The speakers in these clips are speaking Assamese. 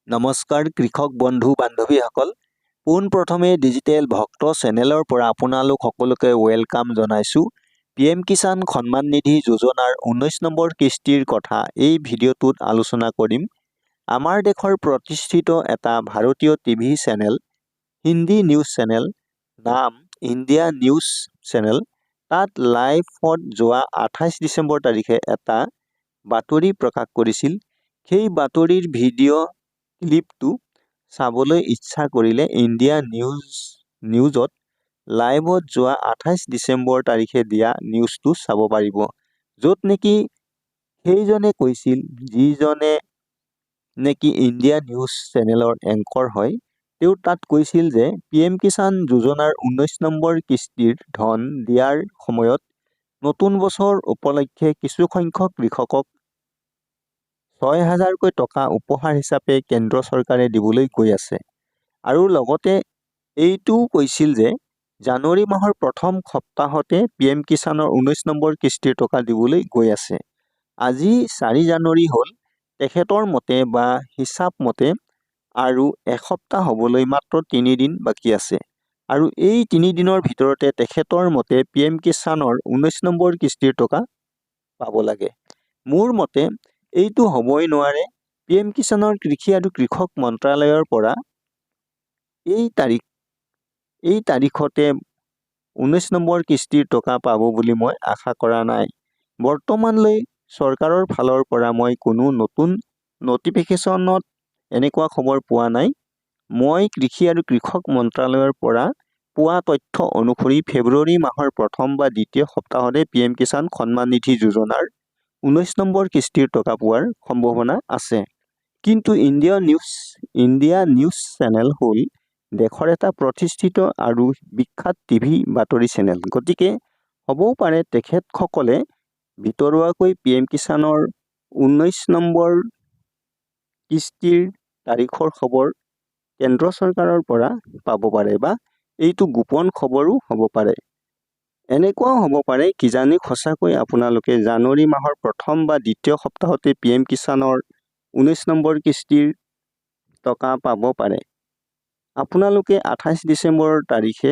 নমস্কাৰ কৃষক বন্ধু বান্ধৱীসকল, পোনপ্ৰথমে ডিজিটেল ভক্ত চেনেলৰ পৰা আপোনালোক সকলোকে ৱেলকাম জনাইছোঁ। PM কিষাণ সন্মান নিধি যোজনাৰ 19 নম্বৰ কিস্তিৰ কথা এই ভিডিঅ'টোত আলোচনা কৰিম। আমাৰ দেশৰ প্ৰতিষ্ঠিত এটা ভাৰতীয় TV channel, Hindi news channel নাম ইণ্ডিয়া নিউজ চেনেল, তাত লাইভত যোৱা 28 ডিচেম্বৰ তাৰিখে এটা বাতৰি প্ৰকাশ কৰিছিল। সেই বাতৰিৰ ভিডিঅ' ক্লিপটো চাবলৈ ইচ্ছা কৰিলে ইণ্ডিয়া নিউজত লাইভত যোৱা 28 ডিচেম্বৰ তাৰিখে দিয়া নিউজটো চাব পাৰিব, য'ত নেকি সেইজনে কৈছিল, যিজনে নেকি ইণ্ডিয়া নিউজ চেনেলৰ এংকৰ হয়, তেওঁ তাত কৈছিল যে PM কিষাণ যোজনাৰ 19 নম্বৰ কিস্তিৰ ধন দিয়াৰ সময়ত নতুন বছৰ উপলক্ষে কিছুসংখ্যক কৃষকক 6,000কৈ টকা উপহাৰ হিচাপে কেন্দ্ৰ চৰকাৰে দিবলৈ গৈ আছে। আৰু লগতে এইটোও কৈছিল যে জানুৱাৰী মাহৰ প্ৰথম সপ্তাহতে PM কিষাণৰ 19 নম্বৰ কিস্তিৰ টকা দিবলৈ গৈ আছে। আজি 4 জানুৱাৰী হ'ল। তেখেতৰ মতে বা হিচাপ মতে আৰু এসপ্তাহ হ'বলৈ মাত্ৰ 3 দিন বাকী আছে। আৰু এই 3 দিনৰ ভিতৰতে তেখেতৰ মতে PM কিষাণৰ 19 নম্বৰ কিস্তিৰ টকা পাব লাগে। মোৰ মতে এইটো হ'বই নোৱাৰে। PM কিষাণৰ কৃষি আৰু কৃষক মন্ত্ৰালয়ৰ পৰা এই তাৰিখতে 19 নম্বৰ কিস্তিৰ টকা পাব বুলি মই আশা কৰা নাই। বৰ্তমানলৈ চৰকাৰৰ ফালৰ পৰা মই কোনো নতুন নটিফিকেশ্যনত এনেকুৱা খবৰ পোৱা নাই। মই কৃষি আৰু কৃষক মন্ত্ৰালয়ৰ পৰা পোৱা তথ্য অনুসৰি ফেব্ৰুৱাৰী মাহৰ প্ৰথম বা দ্বিতীয় সপ্তাহতে PM কিষাণ সন্মান নিধি যোজনাৰ 19 নম্বৰ কিস্তিৰ টকা পোৱাৰ সম্ভাৱনা আছে। কিন্তু ইণ্ডিয়া নিউজ চেনেল হ'ল দেশৰ এটা প্ৰতিষ্ঠিত আৰু বিখ্যাত টিভি বাতৰি চেনেল। গতিকে হ'বও পাৰে তেখেতসকলে ভিতৰুৱাকৈ PM কিষাণৰ 19 নম্বৰ কিস্তিৰ তাৰিখৰ খবৰ কেন্দ্ৰ চৰকাৰৰ পৰা পাব পাৰে, বা এইটো গোপন খবৰো হ'ব পাৰে। এনেকুৱাও হ'ব পাৰে কিজানি সঁচাকৈ আপোনালোকে জানুৱাৰী মাহৰ প্ৰথম বা দ্বিতীয় সপ্তাহতে PM কিষাণৰ 19 নম্বৰ কিস্তিৰ টকা পাব পাৰে। আপোনালোকে 28 ডিচেম্বৰ তাৰিখে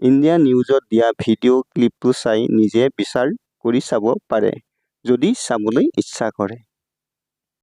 ইণ্ডিয়া নিউজত দিয়া ভিডিঅ' ক্লিপটো চাই নিজে বিচাৰ কৰি চাব পাৰে, যদি চাবলৈ ইচ্ছা কৰে।